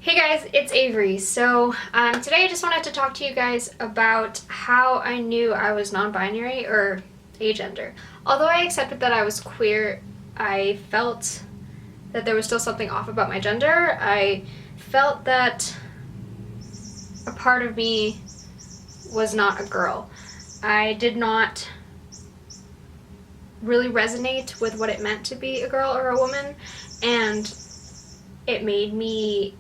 Hey guys, it's Avery. Today I just wanted to talk to you guys about how I knew I was non-binary or agender. Although I accepted that I was queer, I felt that there was still something off about my gender. I felt that a part of me was not a girl. I did not really resonate with what it meant to be a girl or a woman, and it made me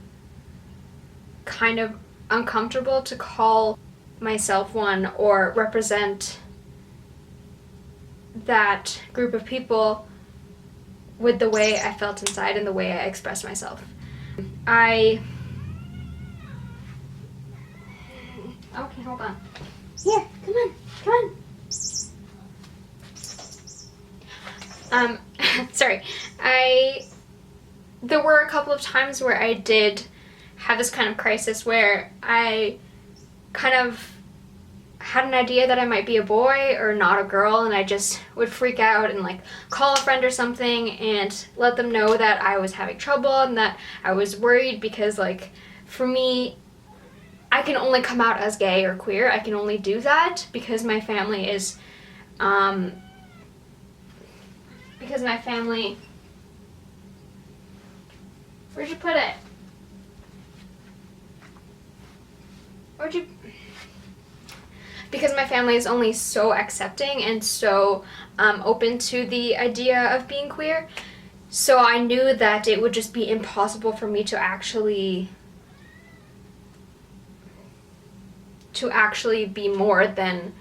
kind of uncomfortable to call myself one or represent that group of people with the way I felt inside and the way I expressed myself. Okay, hold on. Here, come on. Sorry. There were a couple of times where I did have this kind of crisis where I kind of had an idea that I might be a boy or not a girl, and I just would freak out and like call a friend or something and let them know that I was having trouble and that I was worried because, like, for me, I can only come out as gay or queer. I can only do that because my family is where'd you put it? Because my family is only so accepting and so open to the idea of being queer. So I knew that it would just be impossible for me to actually be more than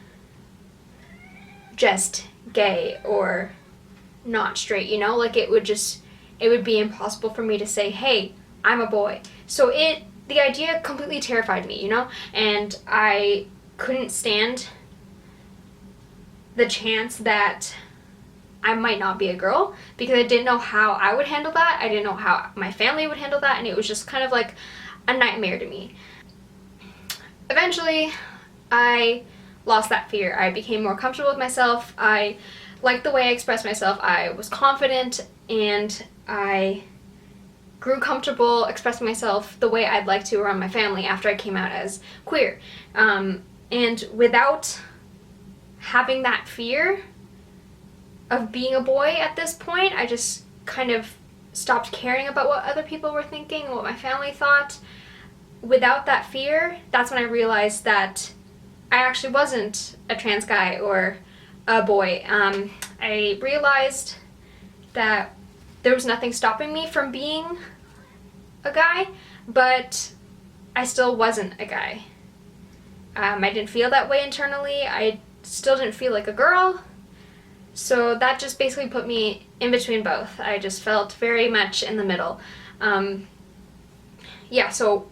just gay or not straight, you know? Like, it would be impossible for me to say, hey, I'm a boy. So the idea completely terrified me, you know? And I couldn't stand the chance that I might not be a girl because I didn't know how I would handle that. I didn't know how my family would handle that, and it was just kind of like a nightmare to me. Eventually, I lost that fear. I became more comfortable with myself. I liked the way I expressed myself. I was confident, and I grew comfortable expressing myself the way I'd like to around my family after I came out as queer. And without having that fear of being a boy at this point, I just kind of stopped caring about what other people were thinking, what my family thought. Without that fear, that's when I realized that I actually wasn't a trans guy or a boy. I realized that there was nothing stopping me from being a guy, but I still wasn't a guy. I didn't feel that way internally. I still didn't feel like a girl. So that just basically put me in between both. I just felt very much in the middle. So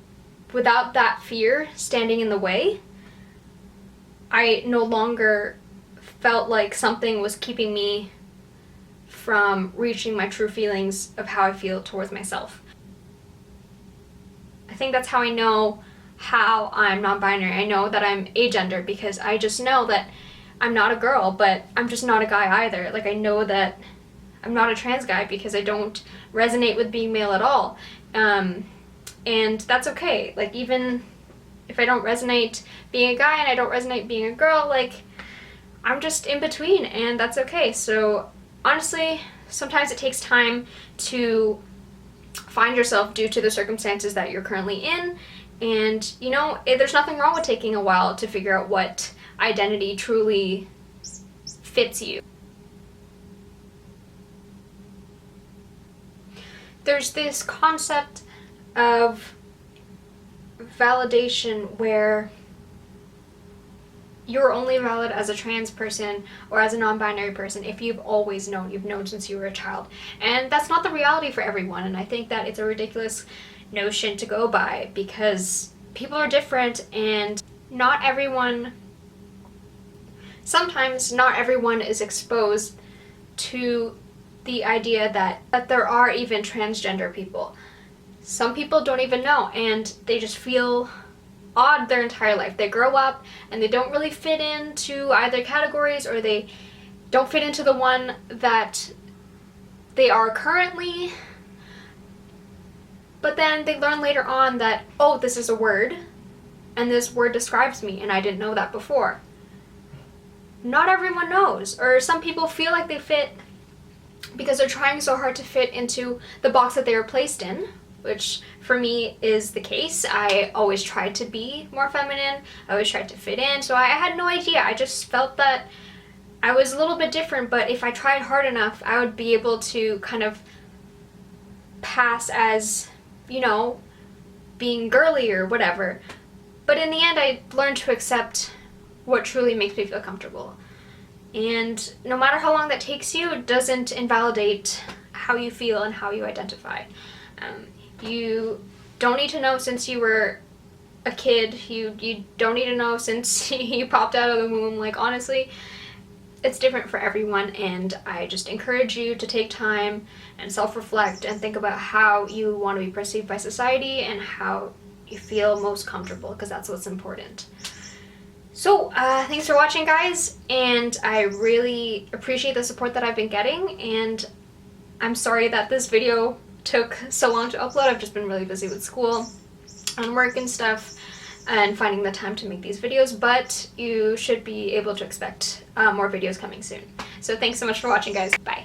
without that fear standing in the way, I no longer felt like something was keeping me from reaching my true feelings of how I feel towards myself. I think that's how I know how I'm non-binary. I know that I'm agender because I just know that I'm not a girl, but I'm just not a guy either. Like, I know that I'm not a trans guy because I don't resonate with being male at all. And that's okay. Like, even if I don't resonate being a guy and I don't resonate being a girl, like, I'm just in between, and that's okay. So honestly, sometimes it takes time to find yourself due to the circumstances that you're currently in, and, you know, there's nothing wrong with taking a while to figure out what identity truly fits you. There's this concept of validation where you're only valid as a trans person or as a non-binary person if you've known since you were a child. And that's not the reality for everyone, and I think that it's a ridiculous notion to go by because people are different, and sometimes not everyone is exposed to the idea that there are even transgender people. Some people don't even know, and they just feel odd their entire life. They grow up and they don't really fit into either categories, or they don't fit into the one that they are currently, but then they learn later on that, oh, this is a word, and this word describes me, and I didn't know that before. Not everyone knows, or some people feel like they fit because they're trying so hard to fit into the box that they were placed in, which for me is the case. I always tried to be more feminine. I always tried to fit in, so I had no idea. I just felt that I was a little bit different, but if I tried hard enough, I would be able to kind of pass as, you know, being girly or whatever. But in the end, I learned to accept what truly makes me feel comfortable. And no matter how long that takes you, it doesn't invalidate how you feel and how you identify. You don't need to know since you were a kid. You don't need to know since you popped out of the womb. Like, honestly, it's different for everyone, and I just encourage you to take time and self-reflect and think about how you want to be perceived by society and how you feel most comfortable, because that's what's important. So, thanks for watching, guys, and I really appreciate the support that I've been getting, and I'm sorry that this video took so long to upload. I've just been really busy with school and work and stuff and finding the time to make these videos, but you should be able to expect more videos coming soon. So thanks so much for watching, guys. Bye.